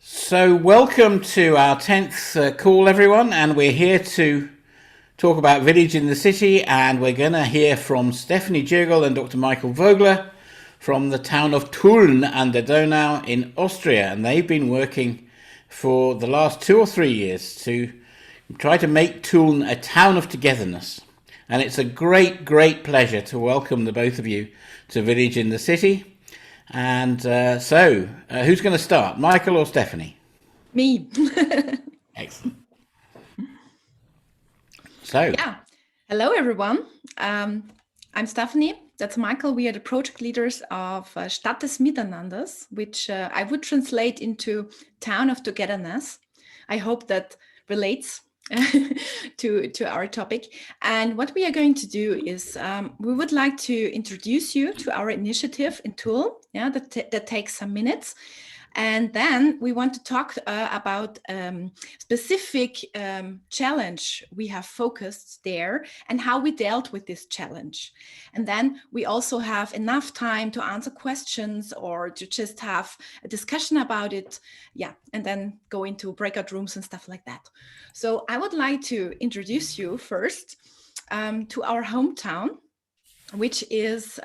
So, welcome to our 10th call, everyone, and we're here to talk about Village in the City, and we're going to hear from Stefanie Jirgal and Dr. Michael Vogler from the town of Tulln and the Donau in Austria, and they've been working for the last 2 or 3 years to try to make Tulln a town of togetherness. And it's a great, great pleasure to welcome the both of you to Village in the City. And who's going to start, Michael or Stefanie? Me. Excellent. So, Yeah. Hello, everyone. I'm Stefanie. That's Michael. We are the project leaders of Stadt des Miteinanders, which I would translate into Town of Togetherness. I hope that relates to our topic. And what we are going to do is we would like to introduce you to our initiative in Tulln. Yeah, that takes some minutes. And then we want to talk about specific challenge we have focused there and how we dealt with this challenge. And then we also have enough time to answer questions or to just have a discussion about it. Yeah, and then go into breakout rooms and stuff like that. So I would like to introduce you first to our hometown, which is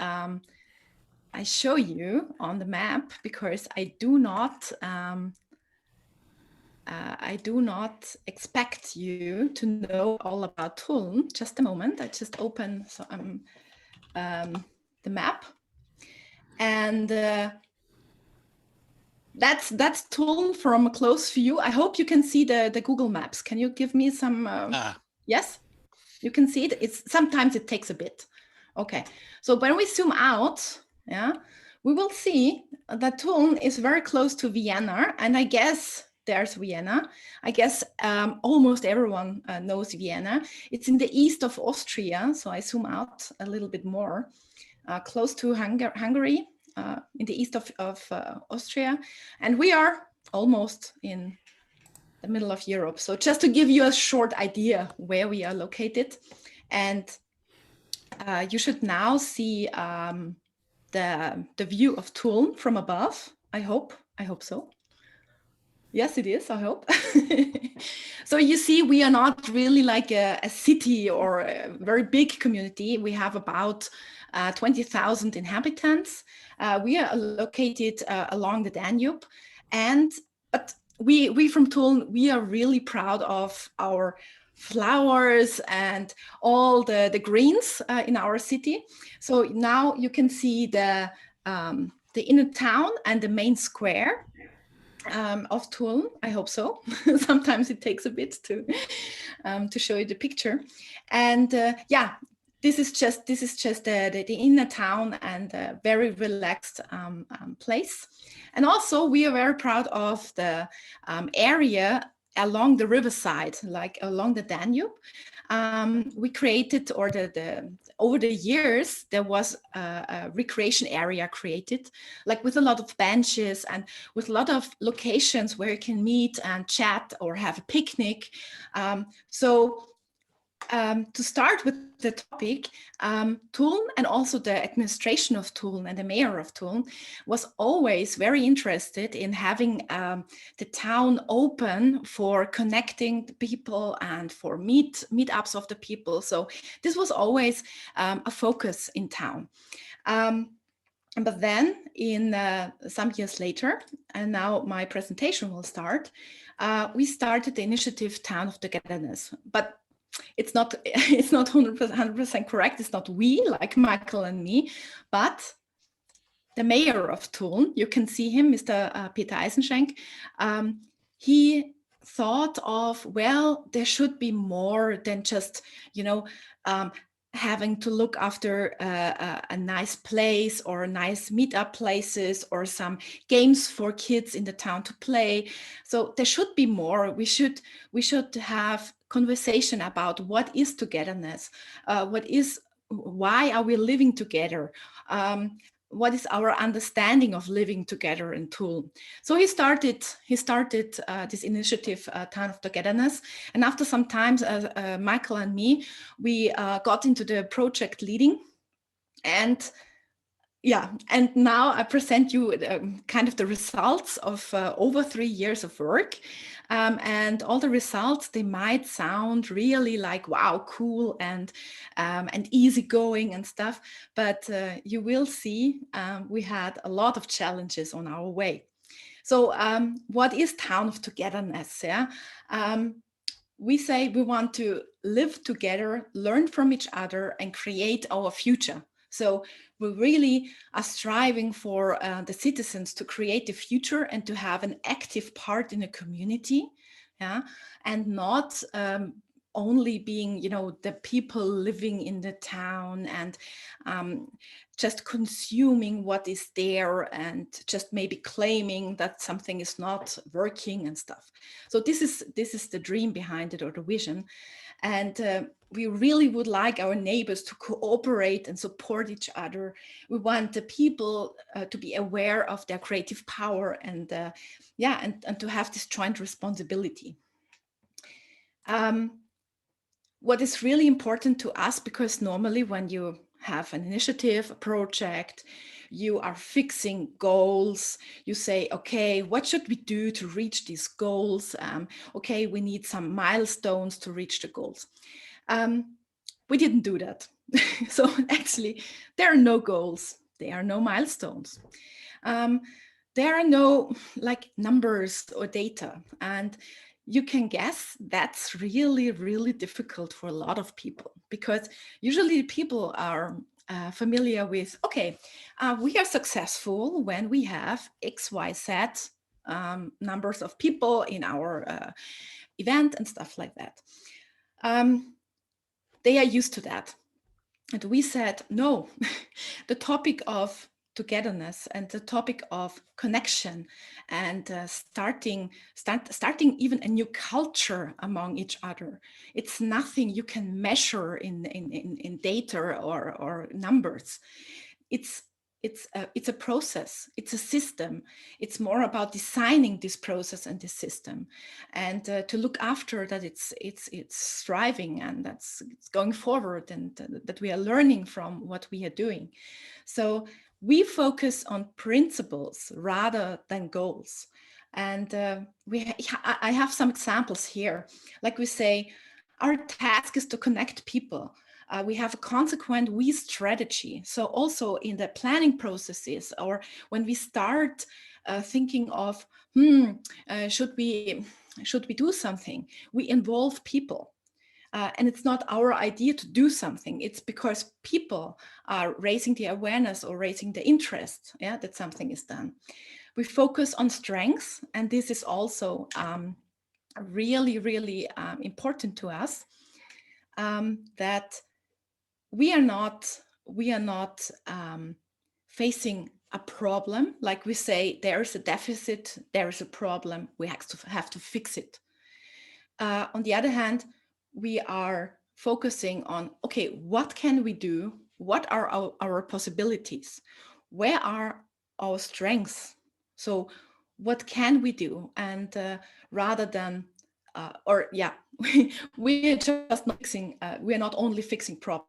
I show you on the map because I do not expect you to know all about Tulln. Just a moment, I just open the map, and that's Tulln from a close view. I hope you can see the Google Maps. Can you give me some? Yes, you can see it. Sometimes it takes a bit. Okay, so when we zoom out. Yeah, we will see that Tulln is very close to Vienna, and I guess there's Vienna. I guess almost everyone knows Vienna. It's in the east of Austria, so I zoom out a little bit more, close to Hungary, in the east of Austria, and we are almost in the middle of Europe. So just to give you a short idea where we are located, and you should now see the view of Tulln from above. I hope so. Yes, it is, I hope. So you see, we are not really like a city or a very big community. We have about 20,000 inhabitants. We are located along the Danube, but we from Tulln, we are really proud of our flowers and all the greens in our city. So now you can see the inner town and the main square of Tulln. I hope so. Sometimes it takes a bit to show you the picture. And yeah, this is just the inner town and a very relaxed place. And also we are very proud of the area along the riverside, like along the Danube. We created, or over the years, there was a recreation area created, like with a lot of benches and with a lot of locations where you can meet and chat or have a picnic. To start with the topic, Tulln and also the administration of Tulln and the mayor of Tulln was always very interested in having the town open for connecting the people and for meetups of the people. So this was always a focus in town. But then in some years later, and now my presentation will start, we started the initiative Town of Togetherness. But it's not 100% correct. It's not we, like Michael and me, but the mayor of Tulln, you can see him, Mr. Peter Eisenschenk, he thought of, well, there should be more than just, having to look after a nice place or nice meetup places or some games for kids in the town to play. So there should be more. We should have conversation about what is togetherness, why are we living together, what is our understanding of living together in Tulln. So he started this initiative, Town of Togetherness, and after some time, Michael and me, we got into the project leading, and Yeah, and now I present you kind of the results of over 3 years of work. And all the results, they might sound really like, wow, cool and easygoing and stuff. But you will see we had a lot of challenges on our way. So what is Town of Togetherness? Yeah? We say we want to live together, learn from each other, and create our future. So we really are striving for the citizens to create the future and to have an active part in a community, yeah, and not only being, you know, the people living in the town and just consuming what is there and just maybe claiming that something is not working and stuff. So this is the dream behind it, or the vision. And we really would like our neighbors to cooperate and support each other. We want the people to be aware of their creative power and and to have this joint responsibility. What is really important to us, because normally when you have an initiative, a project, you are fixing goals. You say, okay, what should we do to reach these goals? Okay, we need some milestones to reach the goals. We didn't do that. So actually, there are no goals. There are no milestones. There are no like numbers or data. And you can guess that's really, really difficult for a lot of people, because usually people are familiar with, okay, we are successful when we have X, Y, Z numbers of people in our event and stuff like that. They are used to that. And we said, no, the topic of togetherness and the topic of connection and starting even a new culture among each other. It's nothing you can measure in data or numbers. It's a process, it's a system. It's more about designing this process and this system, and to look after that it's thriving and that's it's going forward, and that we are learning from what we are doing. So we focus on principles rather than goals. And I have some examples here. Like we say, our task is to connect people. We have a consequent we strategy. So also in the planning processes, or when we start thinking of, should we do something, we involve people. And it's not our idea to do something. It's because people are raising the awareness or raising the interest, yeah, that something is done. We focus on strengths, and this is also really, really important to us, that we are not facing a problem. Like we say, there is a deficit, there is a problem, we have to fix it. On the other hand, we are focusing on, okay, what can we do? What are our possibilities? Where are our strengths? So what can we do? And rather than, we are just not fixing, we are not only fixing problems.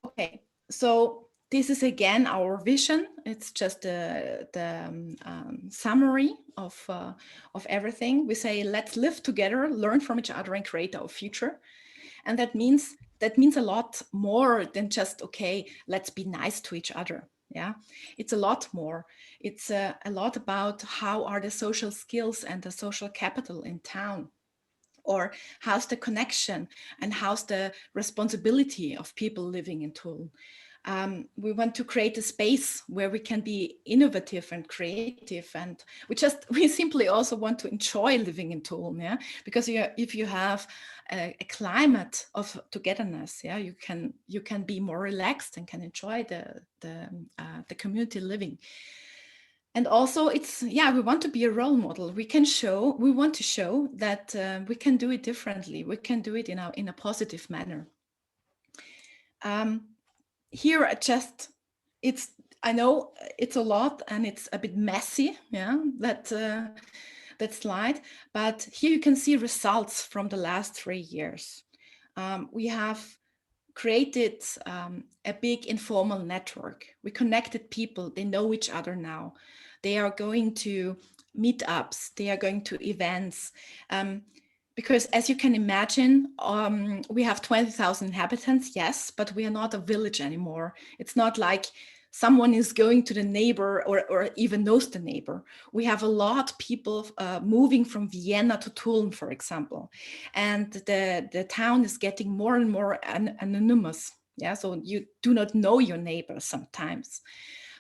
Okay, so this is again our vision. It's just the summary of everything. We say, let's live together, learn from each other, and create our future. And that means a lot more than just, okay, let's be nice to each other. Yeah, it's a lot more. It's a lot about how are the social skills and the social capital in town, or how's the connection and how's the responsibility of people living in Tulln. We want to create a space where we can be innovative and creative, and we simply also want to enjoy living in Tulln, yeah. Because if you have a climate of togetherness, yeah, you can be more relaxed and can enjoy the community living. And also, we want to be a role model. We want to show that we can do it differently. We can do it in a positive manner. Here, I know it's a lot and it's a bit messy, yeah, that slide. But here you can see results from the last 3 years. We have created a big informal network. We connected people. They know each other now. They are going to meetups. They are going to events. Because as you can imagine, we have 20,000 inhabitants, yes, but we are not a village anymore. It's not like someone is going to the neighbor or even knows the neighbor. We have a lot of people moving from Vienna to Tulln, for example. And the town is getting more and more anonymous. Yeah, so you do not know your neighbors sometimes.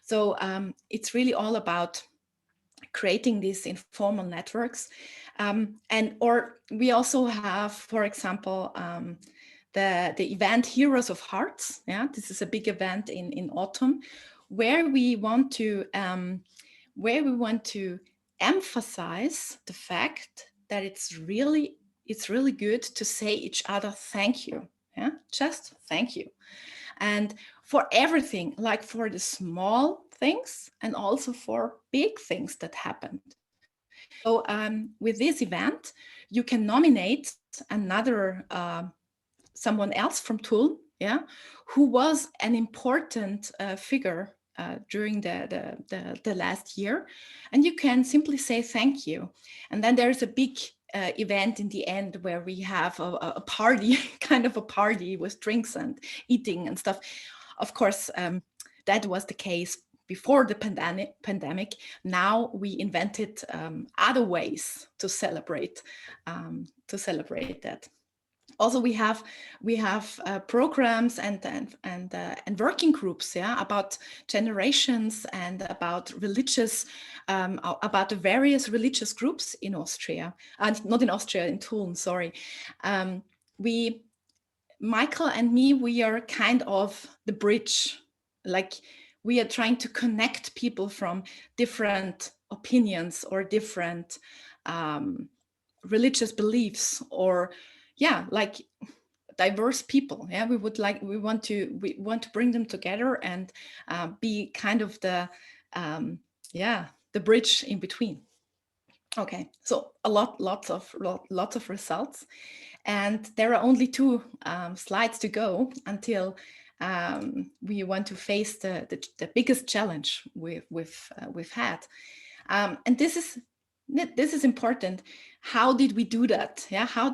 So it's really all about creating these informal networks. Or we also have, for example, the event Heroes of Hearts. Yeah, this is a big event in autumn, where we want to emphasize the fact that it's really good to say each other thank you. Yeah, just thank you, and for everything, like for the small things and also for big things that happened. So with this event, you can nominate another someone else from Tulln, yeah, who was an important figure during the last year, and you can simply say thank you. And then there's a big event in the end where we have a party, kind of a party with drinks and eating and stuff. Of course, that was the case before the pandemic. Now we invented other ways to celebrate that. Also, we have programs and working groups, yeah, about generations and about religious, about the various religious groups in Austria, and not in Austria, in Tulln, sorry. Michael and me, we are kind of the bridge. Like, we are trying to connect people from different opinions or different religious beliefs, or like diverse people. Yeah, we want to bring them together and be kind of the bridge in between. Okay, so lots of results, and there are only 2 slides to go until we want to face the biggest challenge we've had, and this is important. How did we do that? Yeah, how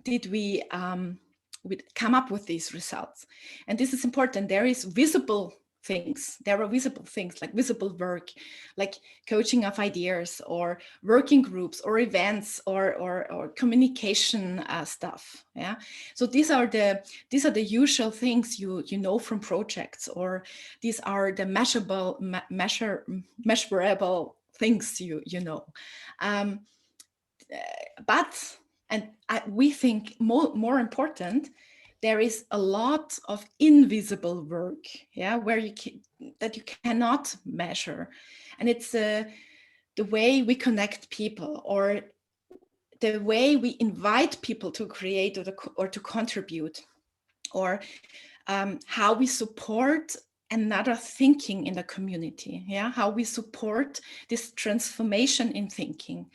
did we come up with these results? And this is important. There are visible things like visible work, like coaching of ideas or working groups or events or communication stuff. Yeah, so these are the usual things you know from projects, or these are the measurable things you know. But we think more important, there is a lot of invisible work, yeah, that you cannot measure, and it's the way we connect people, or the way we invite people to create or to contribute, or how we support another thinking in the community. Yeah, how we support this transformation in thinking,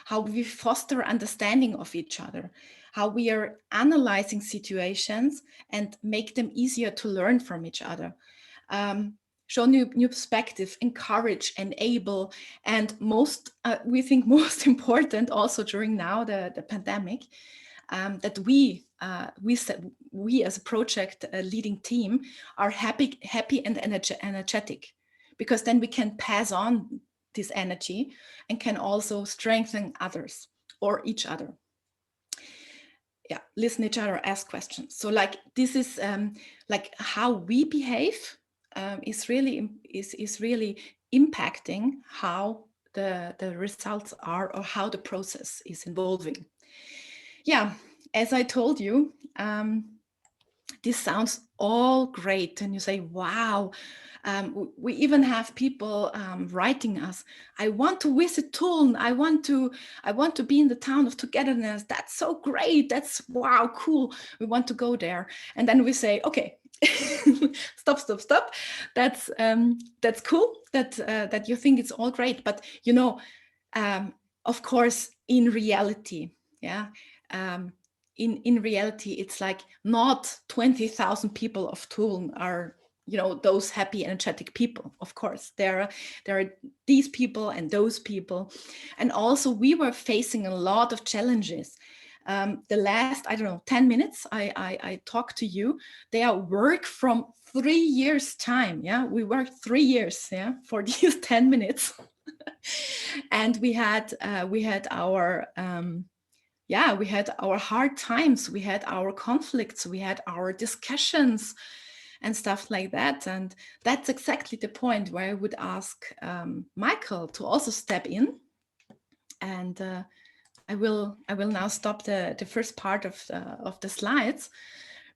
how we foster understanding of each other, how we are analyzing situations and make them easier to learn from each other, show new perspective, encourage, enable, and we think most important also during now the pandemic, that we as a project leading team are happy and energetic, because then we can pass on this energy and can also strengthen others or each other. Yeah, listen each other, ask questions. So like this is like how we behave is really impacting how the results are, or how the process is evolving. Yeah, as I told you, this sounds all great, and you say, wow. We even have people writing us, I want to visit Tulln, I want to be in the town of Togetherness. That's so great, that's wow, cool, we want to go there. And then we say, okay, stop, that's cool that you think it's all great, but you know, of course, in reality, yeah, in reality, it's like not 20,000 people of Tulln are, those happy, energetic people. Of course, there are these people and those people. And also we were facing a lot of challenges. The last, I don't know, 10 minutes, I talked to you. They are work from 3 years time. Yeah, we worked 3 years, yeah, for these 10 minutes. And we had our we had our hard times, we had our conflicts, we had our discussions and stuff like that. And that's exactly the point where I would ask Michael to also step in. And I will now stop the first part of the slides,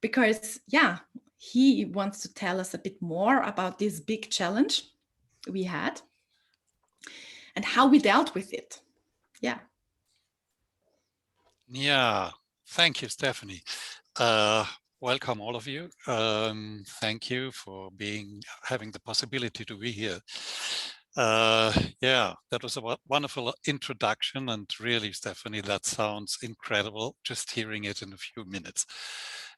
because he wants to tell us a bit more about this big challenge we had and how we dealt with it. Yeah. Yeah, thank you, Stephanie. Welcome all of you. Thank you for having the possibility to be here. Yeah, that was a wonderful introduction, and really, Stephanie, that sounds incredible just hearing it in a few minutes.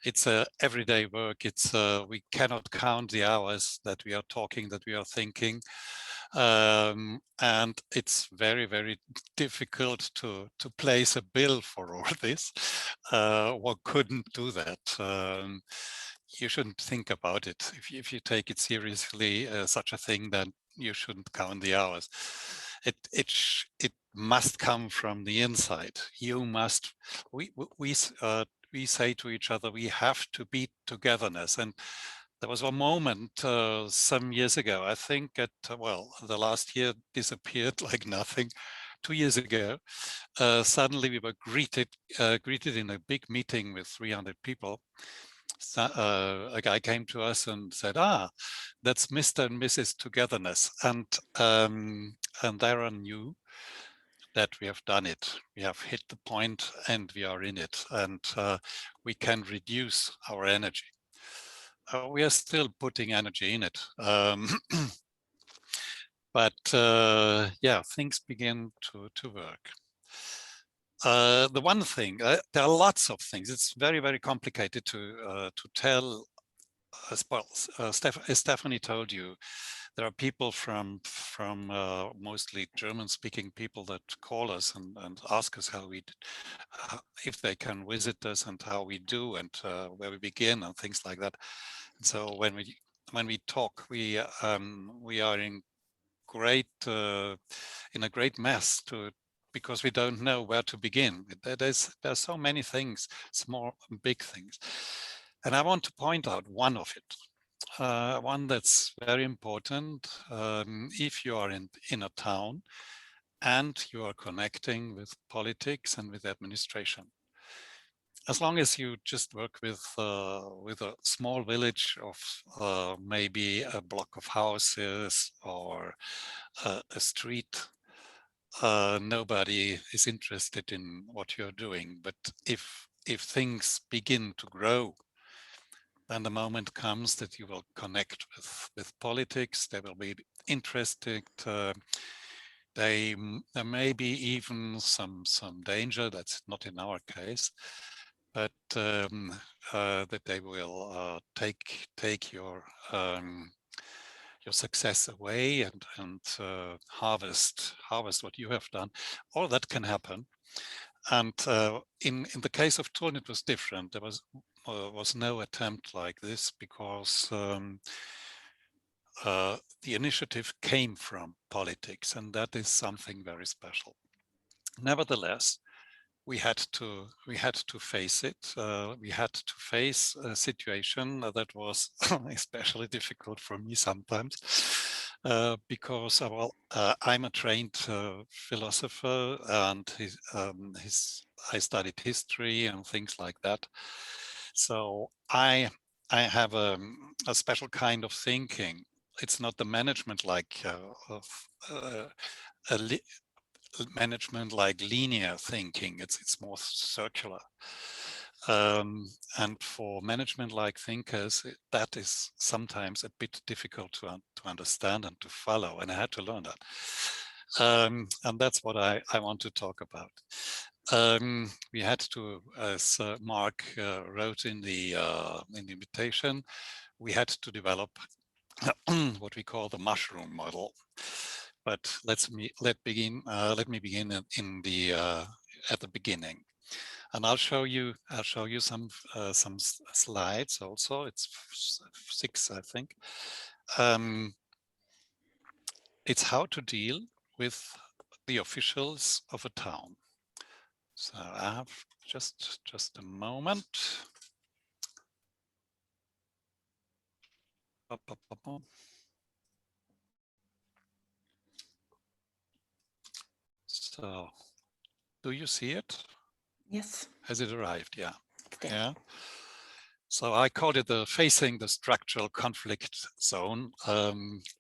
It's everyday work. It's we cannot count the hours that we are talking, that we are thinking. And it's very, very difficult to place a bill for all this. One couldn't do that. You shouldn't think about it. If you take it seriously, such a thing, then you shouldn't count the hours. It must come from the inside. You must. We say to each other, we have to be togetherness. And there was a moment some years ago, I think the last year disappeared like nothing. 2 years ago, suddenly we were greeted in a big meeting with 300 people. A guy came to us and said, that's Mr. and Mrs. Togetherness. And there I knew that we have done it. We have hit the point and we are in it, and we can reduce our energy. We are still putting energy in it. But things begin to work. The one thing, there are lots of things. It's very, very complicated to tell. As well, Stephanie told you, there are people from mostly German-speaking people that call us and ask us how if they can visit us and how we do and where we begin and things like that. And so when we talk, we are in a great mess because we don't know where to begin. There's so many things, small and big things. And I want to point out one of it, one that's very important. If you are in a town and you are connecting with politics and with administration, as long as you just work with a small village of maybe a block of houses or a street, nobody is interested in what you're doing. But if things begin to grow, then the moment comes that you will connect with politics. They will be interested. There may be even some danger. That's not in our case, but that they will take your success away and harvest what you have done. All that can happen. And in the case of Tulln, it was different. There was no attempt like this because the initiative came from politics, and that is something very special. Nevertheless, we had to face it. We had to face a situation that was especially difficult for me sometimes because I'm a trained philosopher, and I studied history and things like that. So I have a special kind of thinking. It's not the management like management like linear thinking. It's more circular. And for management like thinkers, that is sometimes a bit difficult to understand and to follow, and I had to learn that. And that's what I want to talk about. we had to, as Mark wrote in the invitation, we had to develop what we call the mushroom model. But let me begin in the at the beginning, and I'll show you some slides also. It's 6, I think. It's how to deal with the officials of a town. So I have just a moment. So, do you see it? Yes. Has it arrived? Yeah. Yeah. So I called it the facing the structural conflict zone.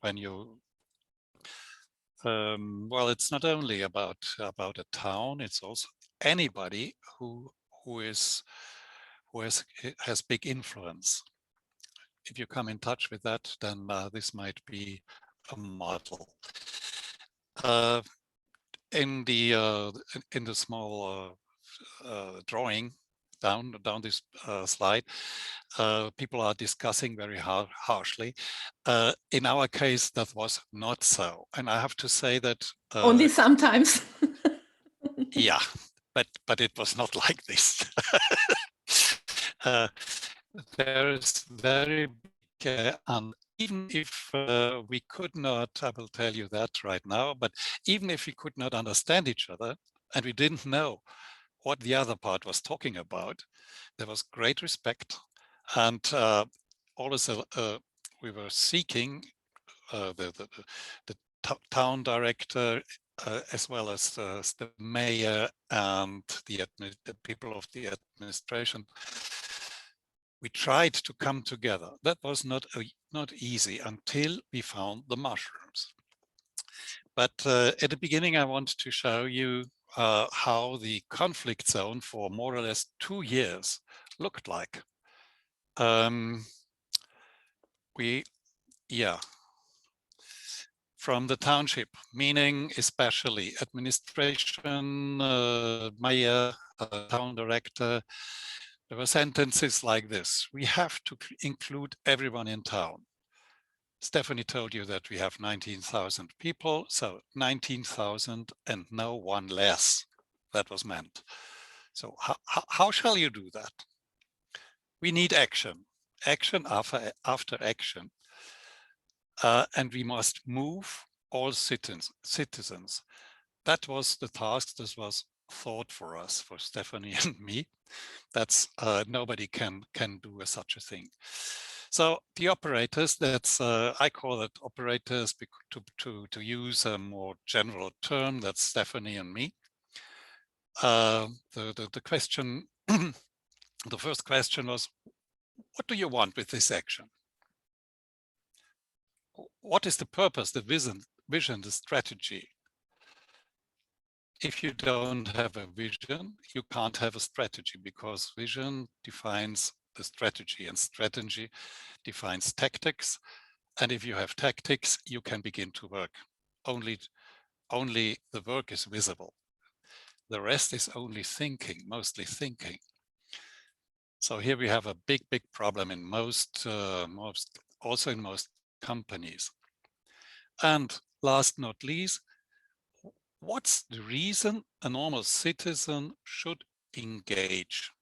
When you, well, it's not only about a town. It's also anybody who has big influence. If you come in touch with that, then this might be a model. In the small drawing down this slide, people are discussing very harshly. In our case, that was not so, and I have to say that only sometimes. Yeah, but it was not like this. There is very big, and even if we could not, I will tell you that right now, but even if we could not understand each other and we didn't know what the other part was talking about, there was great respect, and also we were seeking the town director as well as the mayor and the people of the administration. We tried to come together. That was not easy until we found the mushrooms. But at the beginning, I want to show you how the conflict zone for more or less 2 years looked like. From the township, meaning especially administration, mayor, town director, there were sentences like this: we have to include everyone in town. Stephanie told you that we have 19,000 people, so 19,000 and no one less. That was meant. So how shall you do that? We need action after action. And we must move all citizens. That was the task that was thought for us, for Stephanie and me. That's nobody can do such a thing. So the operators, that's I call it operators to use a more general term. That's Stephanie and me. The question, the first question was, what do you want with this action? What is the purpose, the vision, the strategy? If you don't have a vision, you can't have a strategy, because vision defines the strategy and strategy defines tactics. And if you have tactics, you can begin to work. Only the work is visible. The rest is only thinking, mostly thinking. So here we have a big problem in most companies. And last not least, what's the reason a normal citizen should engage?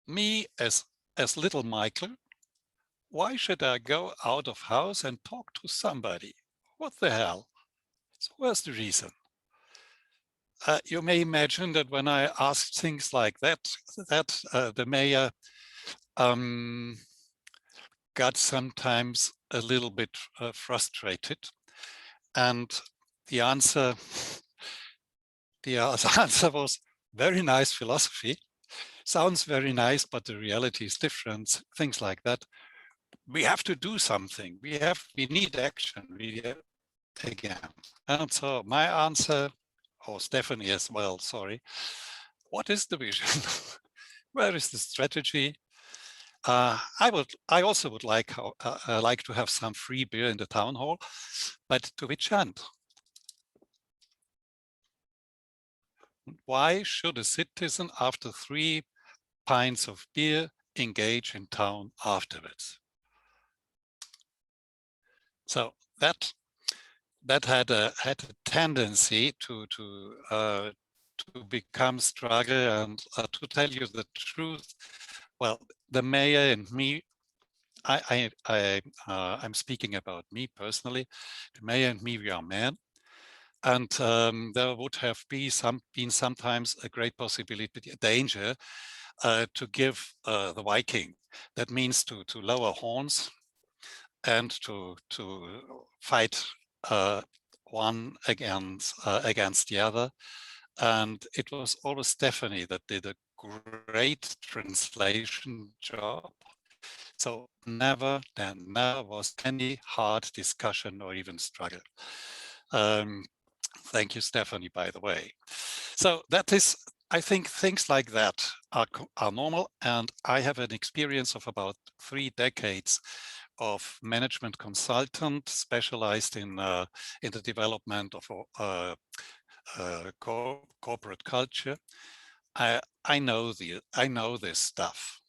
Me as little Michael, why should I go out of house and talk to somebody? What the hell? So where's the reason? You may imagine that when I asked things like that, the mayor got sometimes a little bit frustrated, and the answer was very nice philosophy. Sounds very nice, but the reality is different. Things like that. We have to do something. We need action. Again. And so my answer, or Stephanie as well, sorry. What is the vision? Where is the strategy? I also would like to have some free beer in the town hall, but to which end? Why should a citizen, after 3 pints of beer, engage in town afterwards? So that had a tendency to become struggle. And to tell you the truth, well, the mayor and me, I'm speaking about me personally. The mayor and me, we are men, and there would have been sometimes a great possibility, a danger, to give the Viking. That means to lower horns and to fight one against the other. And it was always Stefanie that did a great translation job. So never was any hard discussion or even struggle. Thank you, Stefanie, by the way. So that is, I think things like that are normal. And I have an experience of about 3 decades of management consultant specialized in the development of corporate culture. I know this stuff.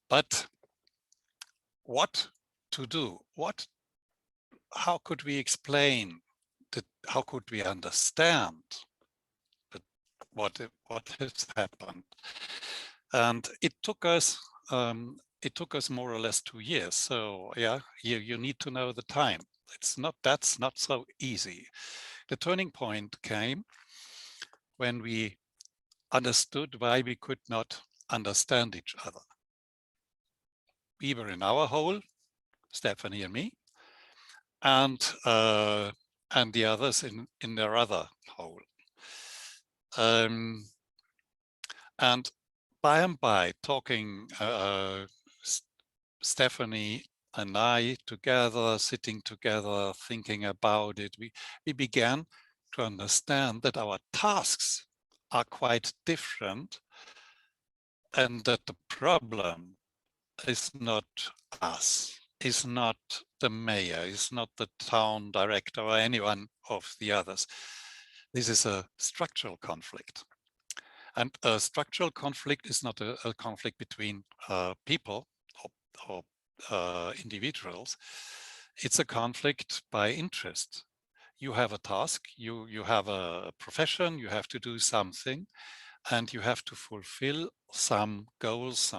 But what to do? How could we explain that? How could we understand what has happened? And it took us more or less 2 years. So yeah, you need to know the time. That's not so easy. The turning point came when we understood why we could not understand each other. We were in our hole, Stefanie and me, and the others in their other hole. And by talking, Stefanie and I together, sitting together, thinking about it, we began to understand that our tasks are quite different, and that the problem is not us, is not the mayor, is not the town director or anyone of the others. This is a structural conflict. And a structural conflict is not a conflict between people or individuals. It's a conflict by interest. You have a task, you have a profession, you have to do something, and you have to fulfill some goals,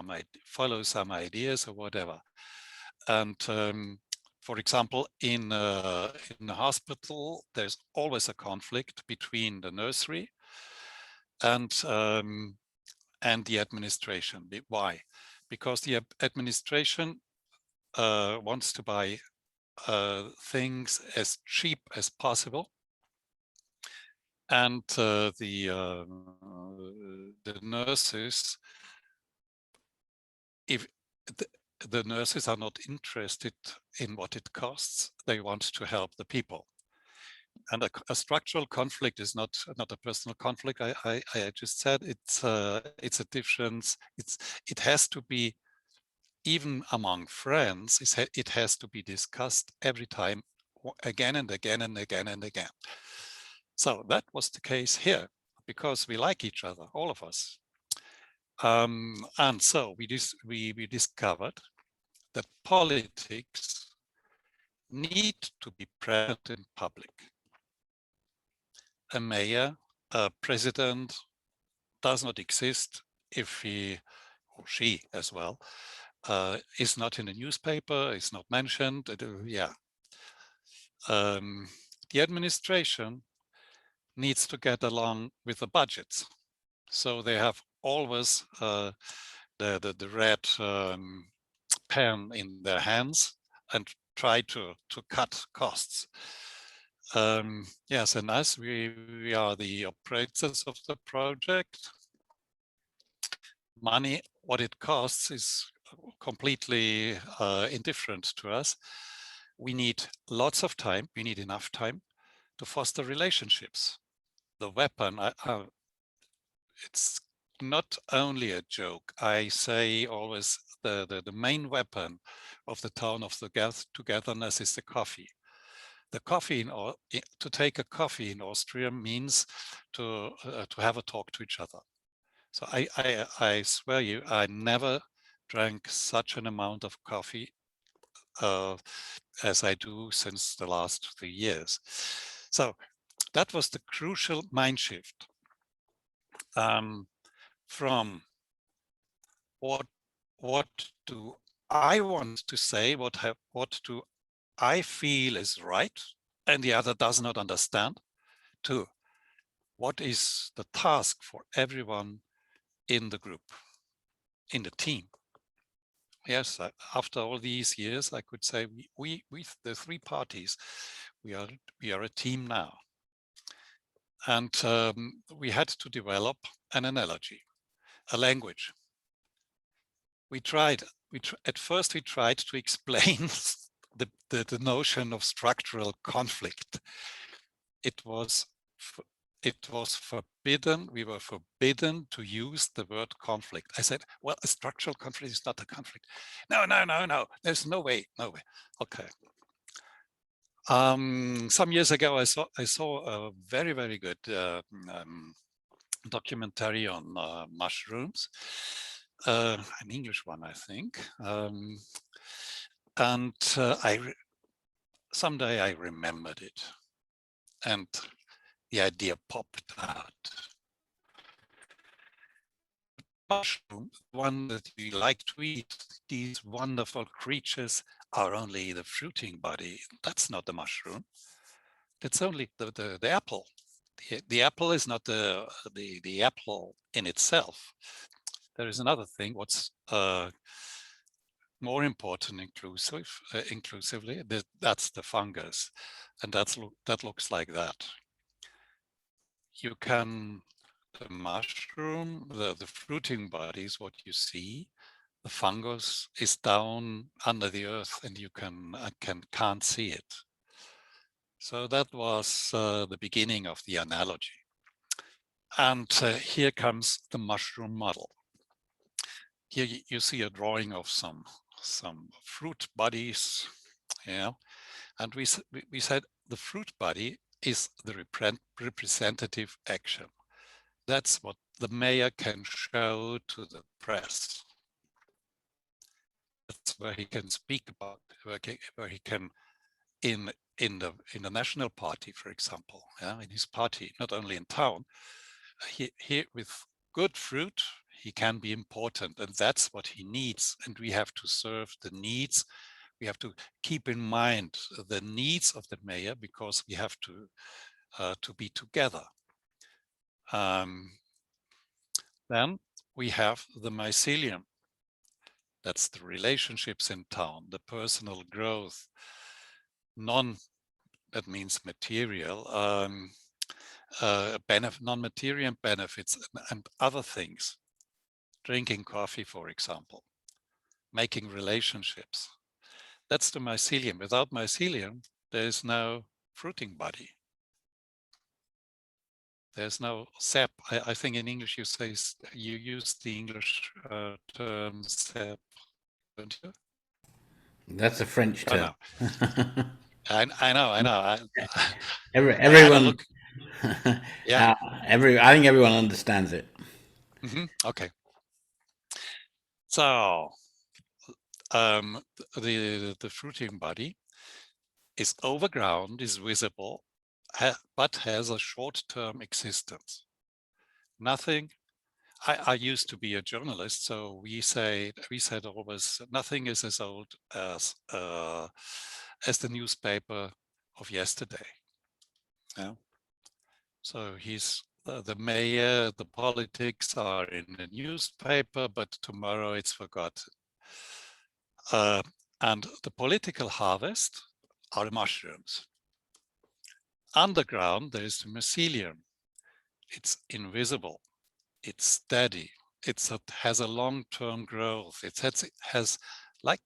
follow some ideas or whatever. And for example, in a hospital, there's always a conflict between the nursery and the administration. Why? Because the administration wants to buy things as cheap as possible, and the nurses, if the nurses are not interested in what it costs, they want to help the people. And a structural conflict is not a personal conflict. I just said it's a difference. It has to be, even among friends, it has to be discussed every time, again and again and again and again. So that was the case here, because we like each other, all of us. And so we discovered that politics need to be present in public. A mayor, a president does not exist if he or she as well is not in the newspaper, is not mentioned. The administration needs to get along with the budgets, so they have always the red pen in their hands and try to cut costs. Yes, and as we are the operators of the project, money, what it costs, is completely indifferent to us. We need lots of time. We need enough time to foster relationships. The weapon, it's not only a joke. I say always the main weapon of the town of the togetherness is the coffee. The coffee to take a coffee in Austria means to have a talk to each other. So I swear you, I never drank such an amount of coffee as I do since the last 3 years. So that was the crucial mind shift from what do I want to say, what do I feel is right and the other does not understand, to what is the task for everyone in the group, in the team. Yes, after all these years, I could say we the three parties, we are a team now. And we had to develop an analogy, a language. At first we tried to explain the notion of structural conflict. It was forbidden. We were forbidden to use the word conflict. I said, well, a structural conflict is not a conflict. No. There's no way. Okay. Some years ago, I saw a very, very good documentary on mushrooms, an English one, I think. And someday I remembered it, and the idea popped out. Mushroom, one that we like to eat, these wonderful creatures are only the fruiting body. That's not the mushroom. That's only the apple. The apple is not the apple in itself. There is another thing. What's more important inclusively, that's the fungus, and that looks like that. You can, the mushroom, the fruiting body is what you see. The fungus is down under the earth, and you can't see it. So that was the beginning of the analogy. And here comes the mushroom model. Here you see a drawing of some fruit bodies, yeah, and we said the fruit body is the representative action. That's what the mayor can show to the press. That's where he can speak about, where he can, in the national party, for example, yeah, in his party, not only in town, he with good fruit, he can be important, and that's what he needs. And we have to serve the needs. We have to keep in mind the needs of the mayor, because we have to be together. Then we have the mycelium. That's the relationships in town, the personal growth, that means material, non-material benefits and other things. Drinking coffee, for example, making relationships. That's the mycelium. Without mycelium, there is no fruiting body. There's no sap. I think in English you use the English term sap, don't you? That's a French term. I know. Everyone. Yeah. I think everyone understands it. Okay. So the fruiting body is overground, is visible, but has a short-term existence. Nothing. I used to be a journalist, so we said always, nothing is as old as the newspaper of yesterday. Yeah. So he's the mayor, the politics are in the newspaper, but tomorrow it's forgotten. And the political harvest are the mushrooms. Underground, there is the mycelium. It's invisible. It's steady. It has a long-term growth. It has like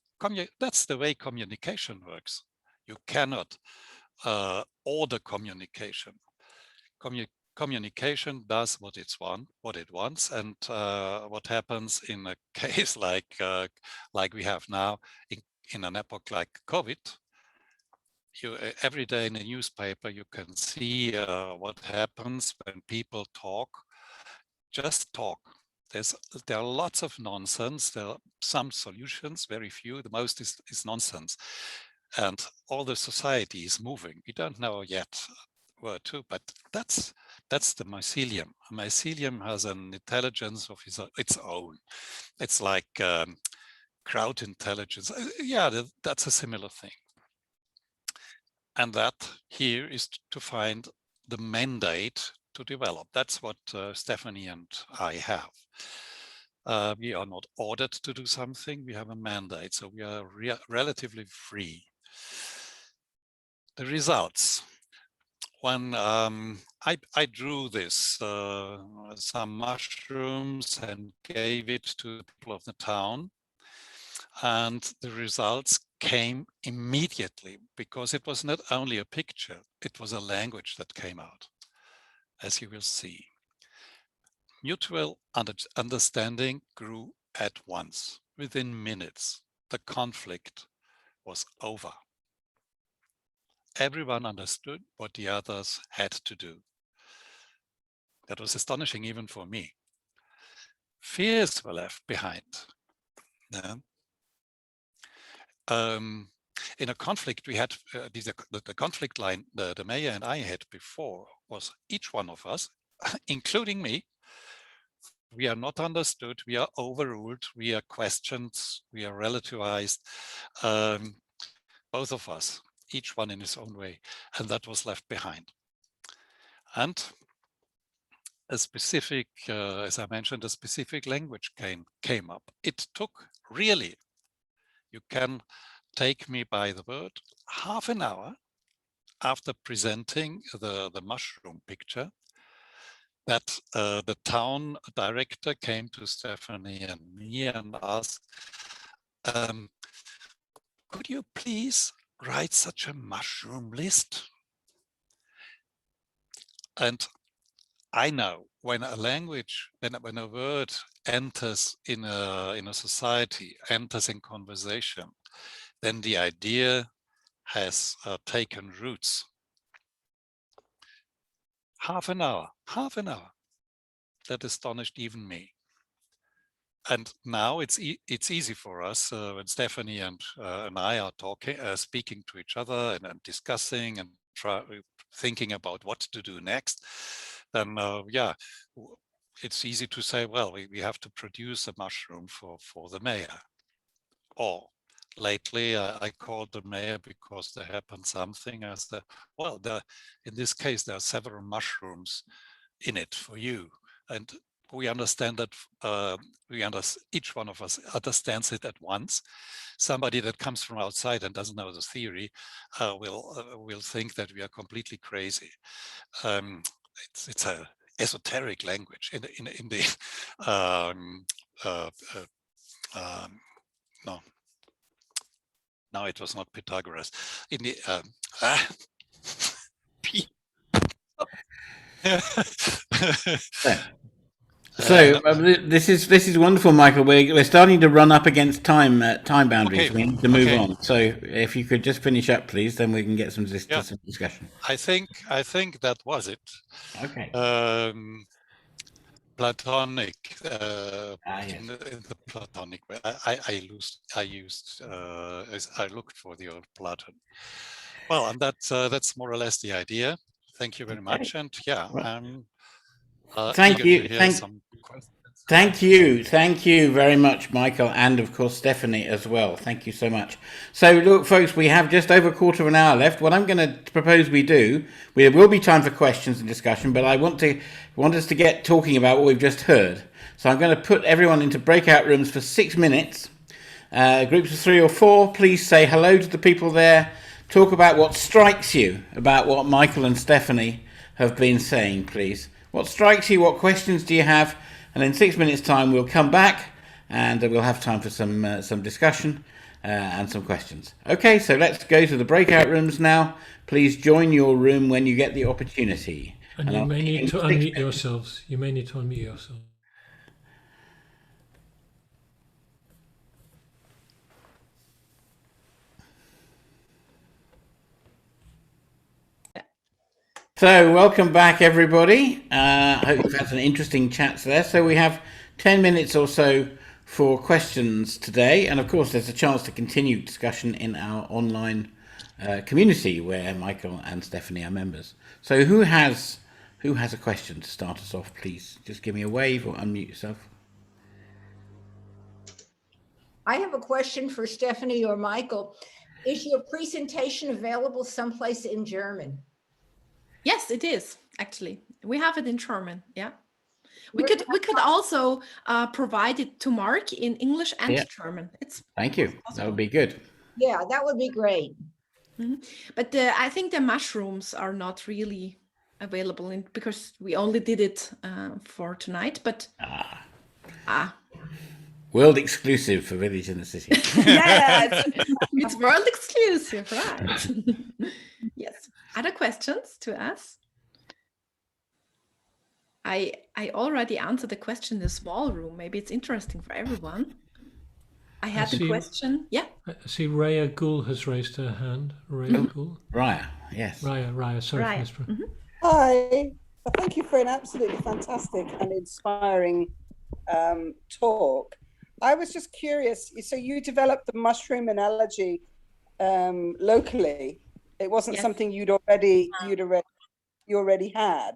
that's the way communication works. You cannot order communication. Communication does what it wants, and what happens in a case like we have now in an epoch like COVID, every day in a newspaper, you can see what happens when people talk. Just talk. There are lots of nonsense. There are some solutions, very few. The most is nonsense. And all the society is moving. We don't know yet where to, but that's the mycelium. A mycelium has an intelligence of its own. It's like crowd intelligence. Yeah, that's a similar thing. And that here is to find the mandate to develop. That's what Stefanie and I have. We are not ordered to do something, we have a mandate, so we are relatively free. The results. When I drew this, some mushrooms, and gave it to the people of the town, and the results came immediately, because it was not only a picture, it was a language that came out, as you will see. Mutual understanding grew at once. Within minutes, the conflict was over. Everyone understood what the others had to do. That was astonishing even for me. Fears were left behind. Yeah. In a conflict we had, the conflict line the mayor and I had before was each one of us, including me, we are not understood, we are overruled, we are questioned, we are relativized, both of us, each one in his own way, and that was left behind. And a specific, as I mentioned, a specific language came up. It took really, you can take me by the word, half an hour after presenting the mushroom picture, that the town director came to Stefanie and me and asked, could you please write such a mushroom list? And I know when a language, when a word enters in a society, enters in conversation, then the idea has taken roots. Half an hour. That astonished even me. And now it's easy for us when Stefanie and I are talking, speaking to each other and discussing and thinking about what to do next. Then yeah, it's easy to say, well, we have to produce a mushroom for the mayor. Or lately I called the mayor because there happened something. I said, well, in this case there are several mushrooms in it for you, and we understand that each one of us understands it at once. Somebody that comes from outside and doesn't know the theory will think that we are completely crazy. It's a esoteric language in the no, it was not Pythagoras. In the So this is wonderful, Michael. We're starting to run up against time boundaries. Okay. We need to move on. So if you could just finish up, please, then we can get some discussion. I think that was it. Okay. Platonic. Yes. In the Platonic way. I looked for the old Platon. Well, and that's more or less the idea. Thank you very much. And yeah, thank you. Thank you very much, Michael, and of course Stefanie as well. Thank you so much. So look, folks, we have just over a quarter of an hour left. What I'm going to propose there will be time for questions and discussion, but I want us to get talking about what we've just heard. So I'm going to put everyone into breakout rooms for 6 minutes. Groups of 3 or 4, please say hello to the people there. Talk about what strikes you about what Michael and Stefanie have been saying, please. What strikes you? What questions do you have? And in 6 minutes' time, we'll come back and we'll have time for some discussion and some questions. Okay, so let's go to the breakout rooms now. Please join your room when you get the opportunity. And you may need to unmute yourselves. You may need to unmute yourself. So welcome back, everybody. I hope you've had some interesting chats there. So we have 10 minutes or so for questions today. And of course, there's a chance to continue discussion in our online community where Michael and Stefanie are members. So who has a question to start us off, please? Just give me a wave or unmute yourself. I have a question for Stefanie or Michael. Is your presentation available someplace in German? Yes, it is, actually. We have it in German, yeah. We could also provide it to Mark in English and German. Thank you. That would be good. Yeah, that would be great. Mm-hmm. But I think the mushrooms are not really available because we only did it for tonight. But world exclusive for Village in the City. Yeah, it's world exclusive, right? Yes. Other questions to us? I already answered the question in the small room. Maybe it's interesting for everyone. I had a question. Yeah. I see Raya Gul has raised her hand. Raya Gul. Raya, yes. Raya, sorry. Raya. Mm-hmm. Hi. Thank you for an absolutely fantastic and inspiring talk. I was just curious. So you developed the mushroom analogy locally. It wasn't something you already had.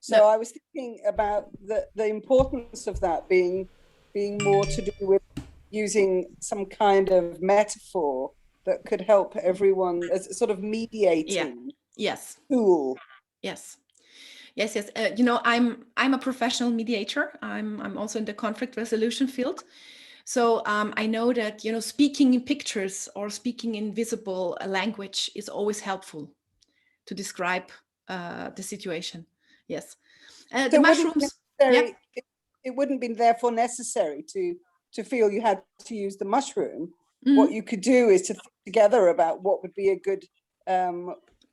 So I was thinking about the importance of that being more to do with using some kind of metaphor that could help everyone as sort of mediating tool. Yes. You know, I'm a professional mediator. I'm also in the conflict resolution field. So I know that, you know, speaking in pictures or speaking in visible language is always helpful to describe the situation. Yes. So the mushrooms. It wouldn't be therefore necessary to feel you had to use the mushroom. Mm-hmm. What you could do is to think together about what would be a good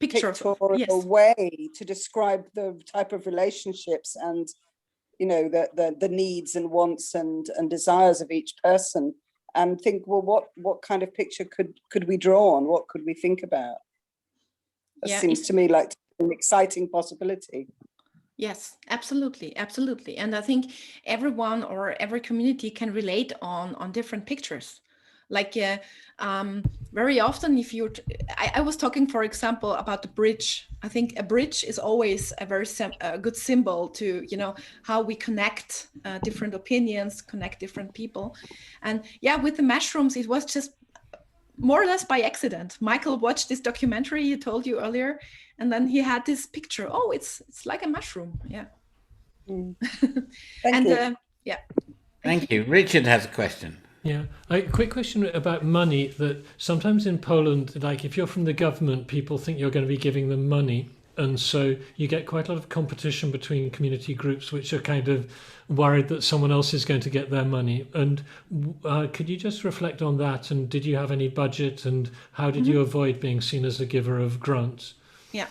pictorial way to describe the type of relationships and, you know, the needs and wants and desires of each person, and think, well, what kind of picture could we draw on? What could we think about? That seems to me like an exciting possibility. Yes, absolutely. And I think everyone or every community can relate on different pictures. Like very often, if I was talking, for example, about the bridge. I think a bridge is always a very good symbol to, you know, how we connect different opinions, connect different people. And with the mushrooms, it was just more or less by accident. Michael watched this documentary he told you earlier, and then he had this picture. Oh, it's like a mushroom. Yeah. Thank you. Thank you. Richard has a question. Yeah, a quick question about money. That sometimes in Poland, like if you're from the government, people think you're going to be giving them money. And so you get quite a lot of competition between community groups, which are kind of worried that someone else is going to get their money. And could you just reflect on that? And did you have any budget? And how did you avoid being seen as a giver of grants? Yeah.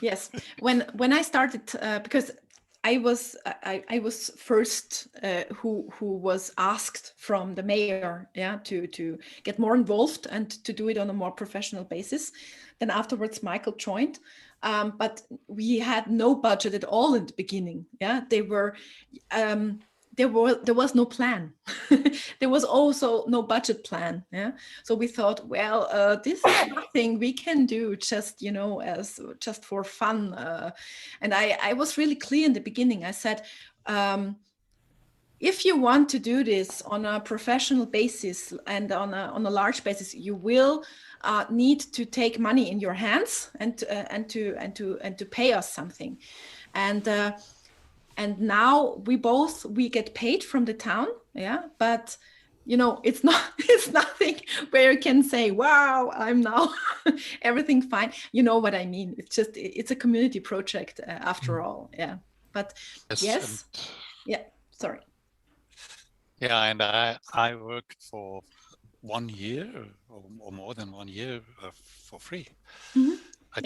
Yes. When I started, because I was first who was asked from the mayor, to get more involved and to do it on a more professional basis. Then afterwards, Michael joined, but we had no budget at all in the beginning. There was no plan. There was also no budget plan. So we thought, well, this is nothing we can do just, you know, just for fun. And I was really clear in the beginning. I said, if you want to do this on a professional basis and on a large basis, you will need to take money in your hands and to pay us something. And now we get paid from the town, but you know, it's nothing where you can say, wow, I'm now everything fine. You know what I mean? It's a community project after all. Yeah. But yes. Sorry. Yeah, and I worked for 1 year or more than 1 year for free. Mm-hmm. I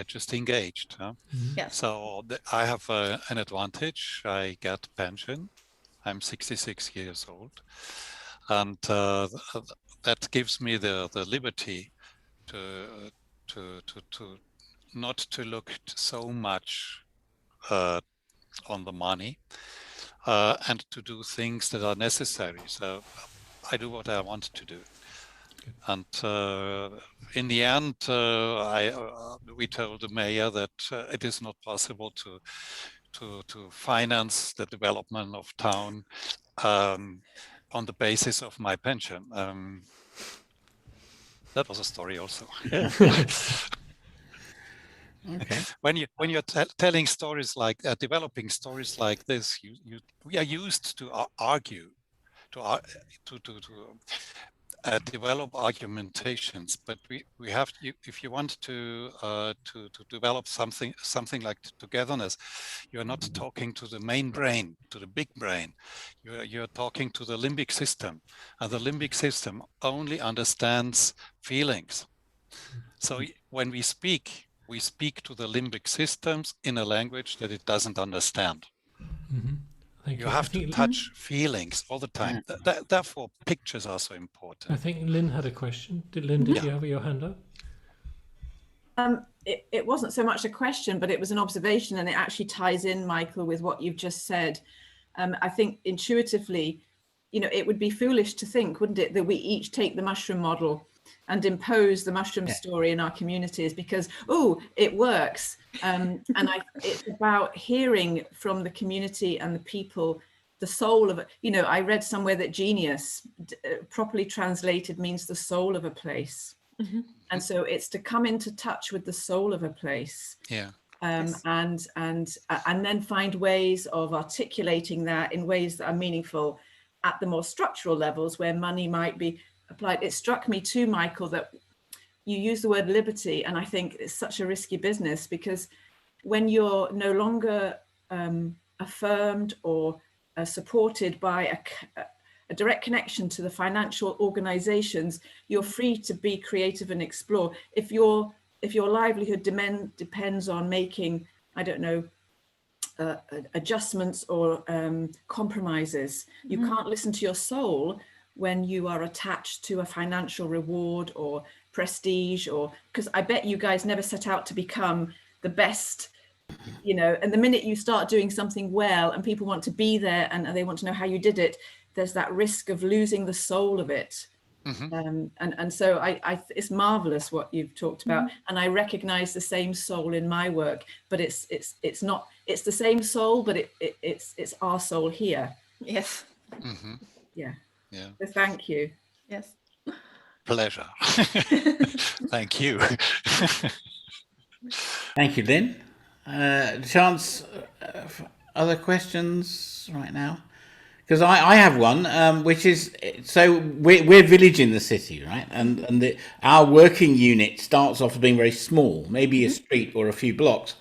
just engaged. Yes. So I have an advantage. I get pension. I'm 66 years old, and that gives me the liberty to not to look so much on the money and to do things that are necessary. So I do what I want to do. And in the end, we told the mayor that it is not possible to finance the development of town on the basis of my pension. That was a story also. Okay. When you're telling stories like developing stories like this, we are used to argue, to develop argumentations, but we have to, if you want to develop something like togetherness, you're not talking to the main brain, to the big brain. You're talking to the limbic system, and the limbic system only understands feelings. So when we speak to the limbic systems in a language that it doesn't understand. Mm-hmm. You have to touch feelings all the time. Therefore, pictures are so important. I think Lynn had a question. Did you have your hand up? It wasn't so much a question, but it was an observation, and it actually ties in, Michael, with what you've just said. I think intuitively, it would be foolish to think, wouldn't it, that we each take the mushroom model and impose the mushroom story in our communities because, it works. It's about hearing from the community and the people, the soul of it. I read somewhere that genius, properly translated, means the soul of a place. Mm-hmm. And so it's to come into touch with the soul of a place. Yeah. Yes. And then find ways of articulating that in ways that are meaningful at the more structural levels where money might be applied. It struck me too, Michael, that you use the word liberty, and I think it's such a risky business because when you're no longer affirmed or supported by a direct connection to the financial organizations, you're free to be creative and explore. If your livelihood depends on making, I don't know, adjustments or compromises, you can't listen to your soul when you are attached to a financial reward or prestige, or because I bet you guys never set out to become the best, and the minute you start doing something well and people want to be there and they want to know how you did it, there's that risk of losing the soul of it. Mm-hmm. And so it's marvelous what you've talked about, and I recognize the same soul in my work, but it's the same soul, but it's our soul here. Yes. Mm-hmm. Yeah. So thank you. Yes. Pleasure. Thank you. Thank you, Lynn. Chance for other questions right now? Because I have one, which is, so we're village in the city, right? And our working unit starts off as being very small, maybe a street or a few blocks.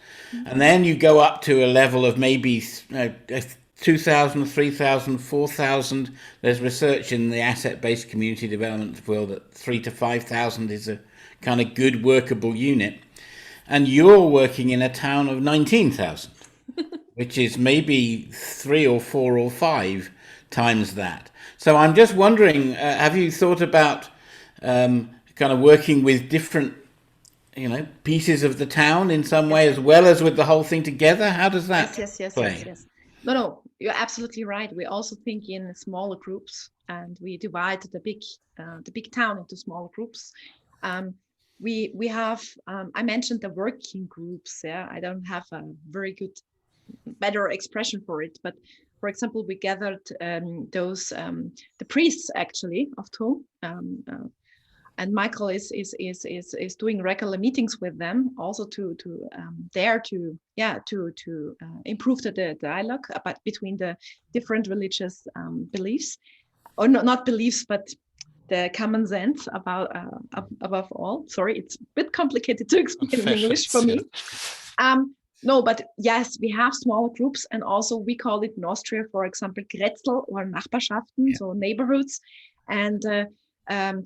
And then you go up to a level of maybe 2,000, 3,000, 4,000. There's research in the asset-based community development world that 3,000 to 5,000 is a kind of good workable unit. And you're working in a town of 19,000, which is maybe 3 or 4 or 5 times that. So I'm just wondering, have you thought about kind of working with different, pieces of the town in some way, as well as with the whole thing together? How does that play? Yes. No, you're absolutely right. We also think in smaller groups, and we divide the big town into smaller groups. We have, I mentioned the working groups. Yeah, I don't have a very good, better expression for it, but for example, we gathered the priests actually of Tulln, and Michael is doing regular meetings with them, also to improve the dialogue between the different religious beliefs, or not beliefs, but the common sense about above all. Sorry, it's a bit complicated to explain in English for me. No, but yes, we have smaller groups, and also we call it in Austria, for example, Grätzl or Nachbarschaften, so neighborhoods. And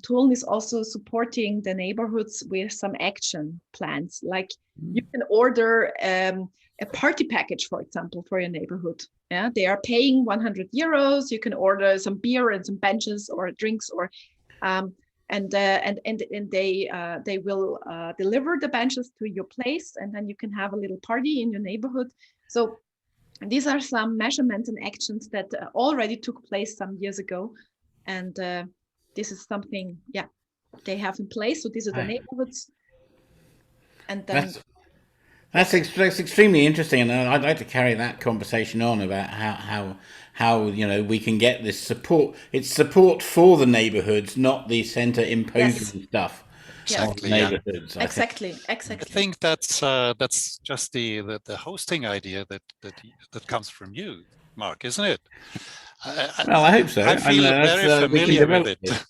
Tulln is also supporting the neighborhoods with some action plans. Like you can order a party package, for example, for your neighborhood. Yeah, they are paying €100. You can order some beer and some benches or drinks, or and they will deliver the benches to your place, and then you can have a little party in your neighborhood. So these are some measurements and actions that already took place some years ago, and this is something, yeah, they have in place. So these are the neighborhoods, and then that's extremely interesting, and I'd like to carry that conversation on about how we can get this support. It's support for the neighborhoods, not the center imposing stuff. Exactly. Neighborhoods. Exactly. I think that's just the hosting idea that comes from you, Mark, isn't it? Well, I hope so. I feel very familiar with it.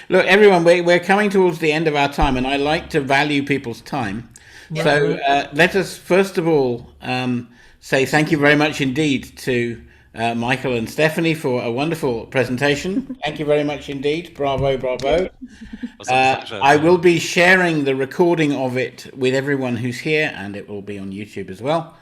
Look, everyone, we're coming towards the end of our time, and I like to value people's time. Yeah. So let us first of all say thank you very much indeed to Michael and Stefanie for a wonderful presentation. Thank you very much indeed. Bravo, bravo. I will be sharing the recording of it with everyone who's here, and it will be on YouTube as well.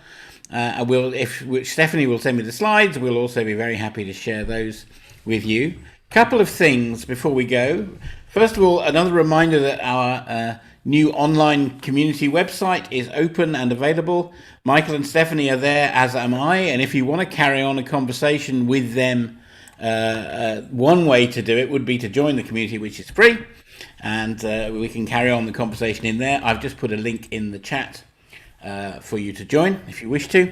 If Stefanie will send me the slides, we'll also be very happy to share those with you. Couple of things before we go. First of all, another reminder that our new online community website is open and available. Michael and Stefanie are there, as am I, and if you want to carry on a conversation with them, one way to do it would be to join the community, which is free, and we can carry on the conversation in there. I've just put a link in the chat for you to join if you wish to.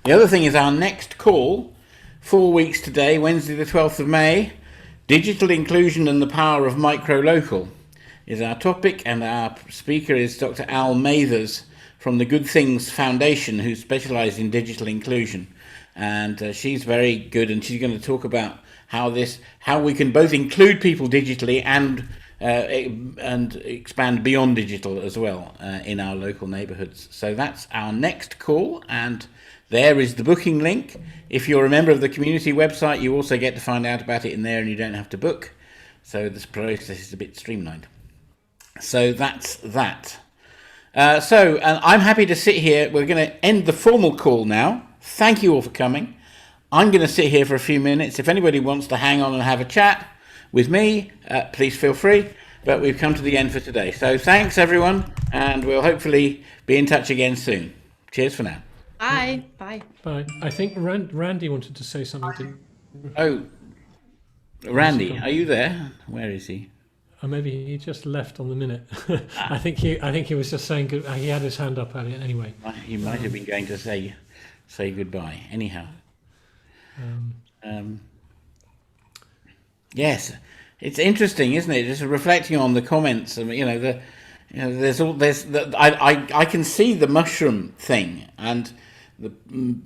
The other thing is our next call, 4 weeks today, Wednesday the 12th of May, Digital Inclusion and the Power of Micro-Local is our topic, and our speaker is Dr. Al Mathers from the Good Things Foundation, who specialises in digital inclusion. And she's very good, and she's going to talk about how we can both include people digitally and expand beyond digital as well in our local neighbourhoods. So that's our next call, and there is the booking link. If you're a member of the community website, you also get to find out about it in there, and you don't have to book. So this process is a bit streamlined. So that's that. And I'm happy to sit here. We're going to end the formal call now. Thank you all for coming. I'm going to sit here for a few minutes. If anybody wants to hang on and have a chat with me, please feel free. But we've come to the end for today. So thanks, everyone, and we'll hopefully be in touch again soon. Cheers for now. Bye. Bye. Bye. I think Randy wanted to say something. Oh, Randy, are you there? Where is he? Or maybe he just left on the minute. I think he was just saying good. He had his hand up earlier anyway. He might have been going to say goodbye. Anyhow. Yes, it's interesting, isn't it? Just reflecting on the comments. I can see the mushroom thing, and the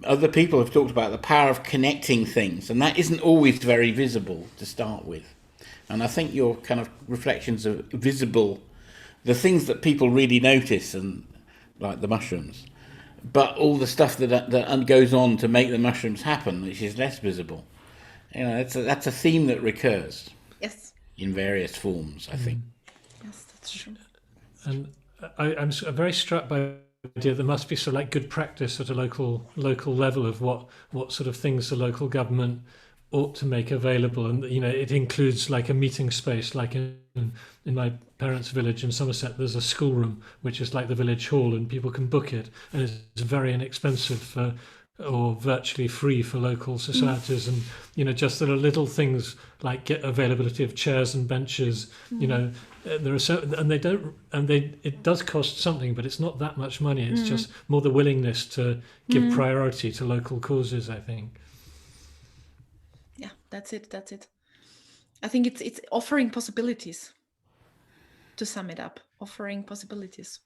other people have talked about the power of connecting things, and that isn't always very visible to start with. And I think your kind of reflections are visible, the things that people really notice, and like the mushrooms, but all the stuff that goes on to make the mushrooms happen, which is less visible. That's a theme that recurs. Yes. In various forms, I think. Yes, that's true. And I'm very struck by the idea there must be sort of like good practice at a local level of what sort of things the local government ought to make available, and it includes like a meeting space, like in my parents' village in Somerset there's a schoolroom which is like the village hall, and people can book it, and it's very inexpensive or virtually free for local societies. And just there are little things like get availability of chairs and benches. There are it does cost something, but it's not that much money. It's just more the willingness to give priority to local causes, I think. Yeah, that's it. I think it's offering possibilities. To sum it up, offering possibilities.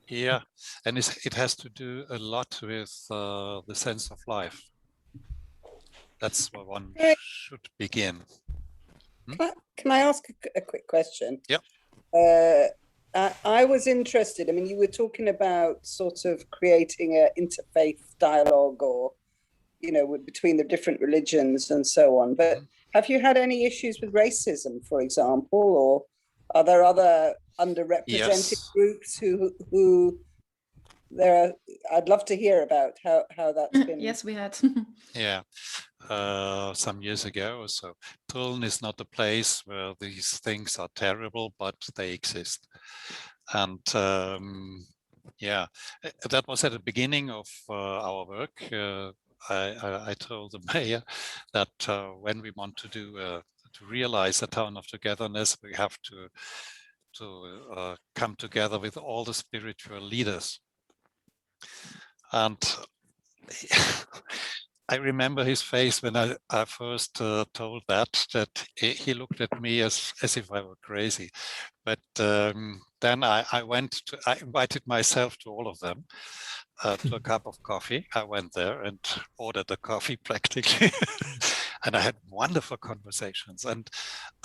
Yeah, and it has to do a lot with the sense of life. That's where one should begin. Can I ask a quick question? Yeah. I was interested. I mean, you were talking about sort of creating an interfaith dialogue, or between the different religions and so on. But have you had any issues with racism, for example, or are there other underrepresented groups who I'd love to hear about how that's been. Yes, we had. Yeah, some years ago or so. Tulln is not a place where these things are terrible, but they exist. And yeah, that was at the beginning of our work. I told the mayor that when we want to realize a town of togetherness, we have to come together with all the spiritual leaders. And I remember his face when I first told that he looked at me as if I were crazy. But then I invited myself to all of them to a cup of coffee. I went there and ordered a coffee practically. And I had wonderful conversations. And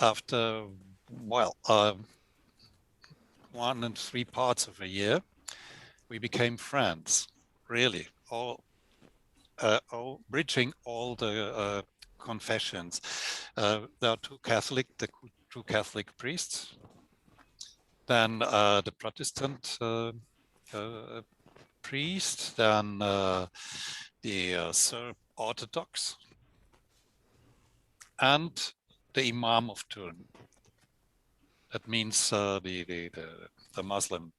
after, well, 1 and 3 parts of a year, we became friends, really, bridging all the confessions. There are two Catholic priests, then the Protestant priest, then the Serb Orthodox, and the Imam of Tulln. That means the Muslim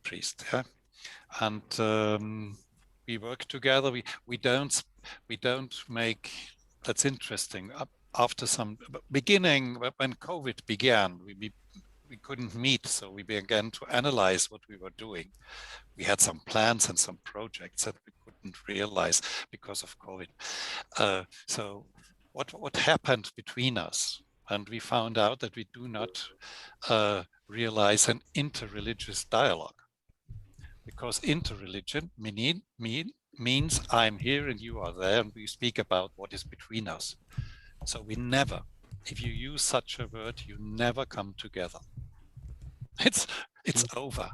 priest. Yeah? And we work together. We don't make. That's interesting. After some beginning, when COVID began, we couldn't meet, so we began to analyze what we were doing. We had some plans and some projects that we couldn't realize because of COVID. So what happened between us? And we found out that we do not realize an interreligious dialogue, because interreligion means I'm here and you are there, and we speak about what is between us. So we never, if you use such a word, you never come together. It's over.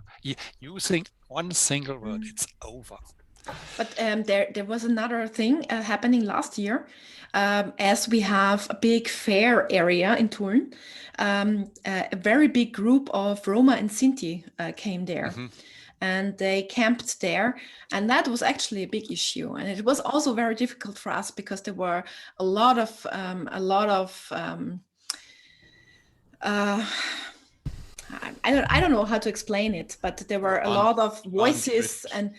Using one single word, it's over. But there was another thing happening last year, as we have a big fair area in Tulln. A very big group of Roma and Sinti came there. Mm-hmm. And they camped there, and that was actually a big issue. And it was also very difficult for us because there were a lot of I don't know how to explain it, but there were a lot of voices and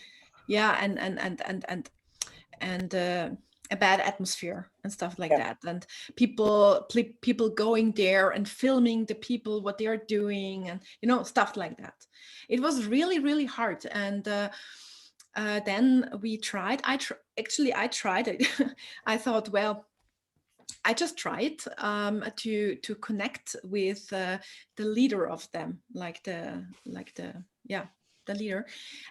a bad atmosphere and stuff like that, and people going there and filming the people what they are doing, and stuff like that. It was really, really hard. And then we tried. I tried it. I thought, well, I just tried to connect with the leader of them, the leader,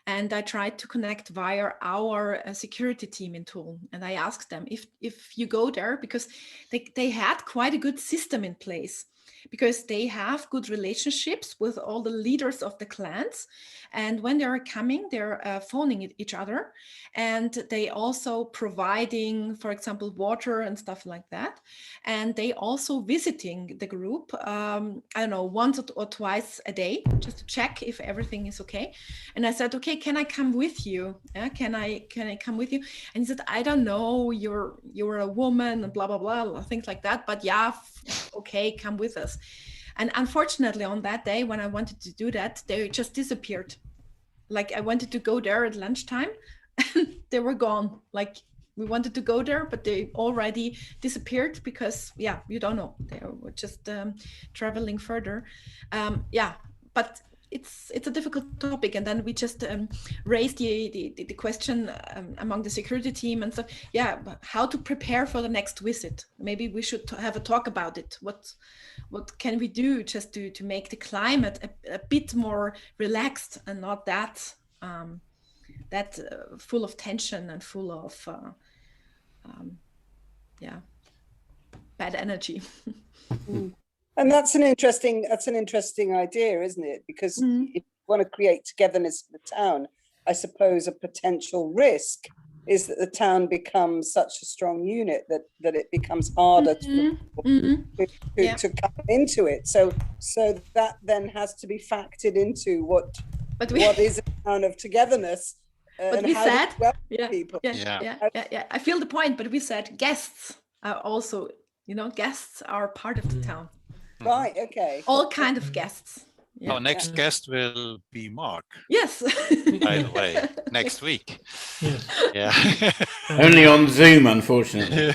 and I tried to connect via our security team in Tulln. And I asked them if you go there, because they had quite a good system in place, because they have good relationships with all the leaders of the clans. And when they are coming, they're phoning each other, and they also providing, for example, water and stuff like that. And they also visiting the group, I don't know, once or twice a day, just to check if everything is okay. And I said, okay, can I come with you? Can I come with you? And he said, I don't know, you're a woman and blah, blah, blah, things like that. But yeah, okay, come with us. And unfortunately, on that day, when I wanted to do that, they just disappeared. Like, I wanted to go there at lunchtime and they were gone. Like, we wanted to go there, but they already disappeared because, you don't know. They were just traveling further. But it's a difficult topic. And then we just raised the question among the security team and stuff. Yeah, how to prepare for the next visit. Maybe we should have a talk about it. What can we do just to make the climate a bit more relaxed and not that full of tension and full of bad energy. And that's an interesting idea, isn't it? Because if you want to create togetherness in the town, I suppose a potential risk is that the town becomes such a strong unit that it becomes harder to come into it. So that then has to be factored into what But what is a town of togetherness. But and we how to said, welcome yeah, people. yeah. I feel the point, but we said guests are also, guests are part of the town. Right, okay. All kind of guests. Yeah. Our next guest will be Mark. Yes. By the way, next week. Yes. Yeah. Only on Zoom, unfortunately.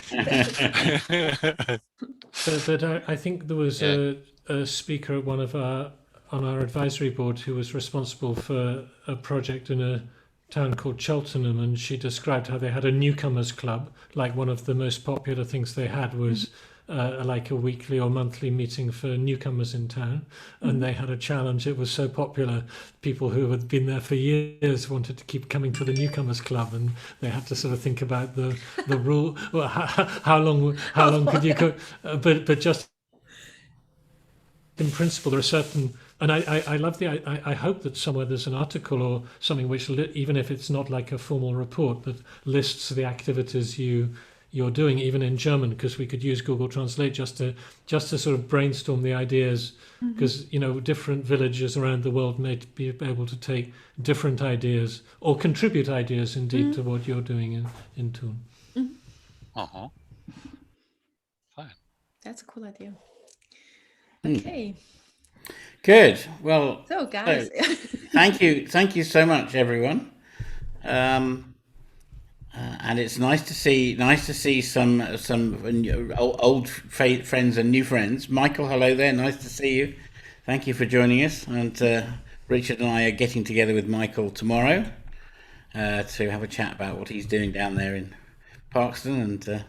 But I think there was a speaker at on our advisory board who was responsible for a project in a town called Cheltenham, and she described how they had a newcomers club. Like one of the most popular things they had was like a weekly or monthly meeting for newcomers in town, and they had a challenge. It was so popular, people who had been there for years wanted to keep coming to the newcomers club, and they had to sort of think about the rule. Well, how long could you go? But just in principle, there are certain. And I love I hope that somewhere there's an article or something which, even if it's not like a formal report, that lists the activities you're doing, even in German, because we could use Google Translate just to sort of brainstorm the ideas, because different villages around the world may be able to take different ideas or contribute ideas indeed to what you're doing in Tulln. Fine. That's a cool idea. Okay. Good. Well, so guys, thank you so much, everyone. And it's nice to see some old friends and new friends. Michael, hello there. Nice to see you. Thank you for joining us. And Richard and I are getting together with Michael tomorrow to have a chat about what he's doing down there in Parkston and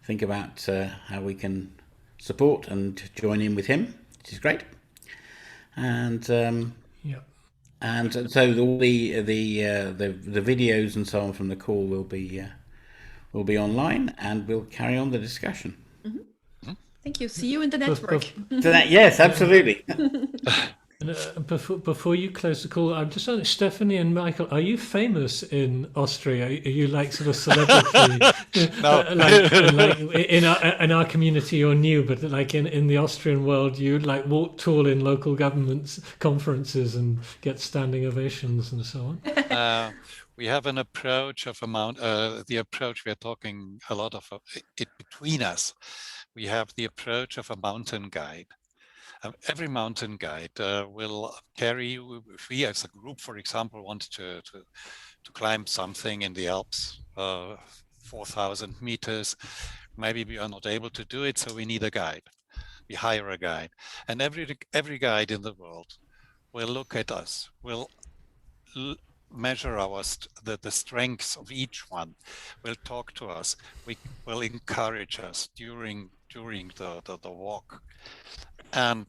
think about how we can support and join in with him, which is great. And and so all the videos and so on from the call will be online, and we'll carry on the discussion. Thank you. See you in the network. Yes, absolutely. Before you close the call, I'm just wondering, Stefanie and Michael, are you famous in Austria? Are you like sort of celebrity? No. like in our community, you're new, but like in the Austrian world, you like walk tall in local governments conferences and get standing ovations and so on. We have an approach of the approach we are talking a lot of it between us. We have the approach of a mountain guide. Every mountain guide will carry you. If we as a group, for example, want to climb something in the Alps, 4,000 meters, maybe we are not able to do it, so we need a guide. We hire a guide. And every guide in the world will look at us, will measure the strengths of each one, will talk to us, will encourage us during the walk. And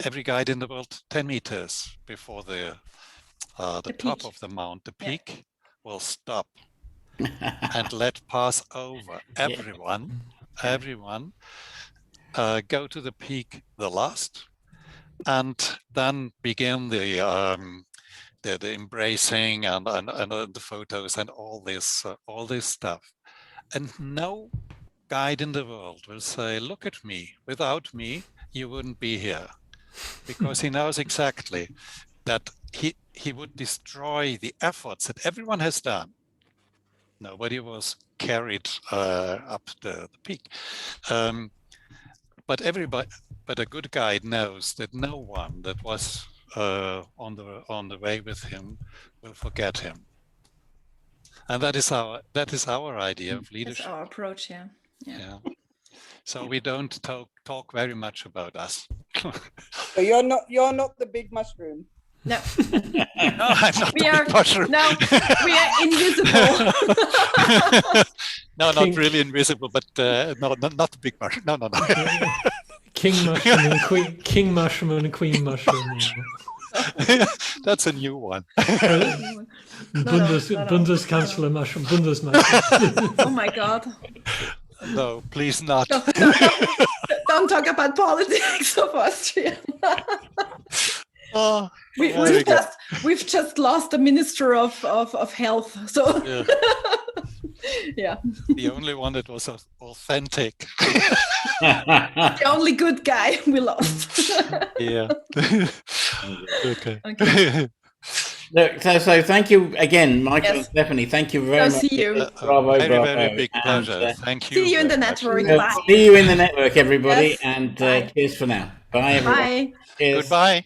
every guide in the world, 10 meters before the top of the mount, the peak, will stop and let pass over everyone, go to the peak the last, and then begin the embracing and the photos and all this stuff. And no guide in the world will say, "Look at me. Without me, you wouldn't be here," because he knows exactly that he would destroy the efforts that everyone has done. Nobody was carried up the peak, but a good guide knows that no one that was on the way with him will forget him, and that is our idea of leadership. That's our approach. Yeah. So we don't talk very much about us. So you're not the big mushroom. No. No, I'm not the big mushroom. No, we are invisible. No, not really invisible, but not the big mushroom. No. King mushroom and king mushroom and queen mushroom. That's a new one. Bundeskanzler mushroom, Bundesmushroom. Oh my God. No, please not. Don't talk about politics of Austria. We've just lost the Minister of Health. So yeah. The only one that was authentic. The only good guy we lost. Yeah. Okay. Look, so thank you again, Michael and Yes. Stephanie. Thank you very much. See you. Bravo, Very, bravo. very big pleasure. And, Thank you. See you in the very much. network. so Bye. see you in the network, everybody. Yes. And Bye. cheers for now. Bye, everyone. Bye. Cheers. Goodbye.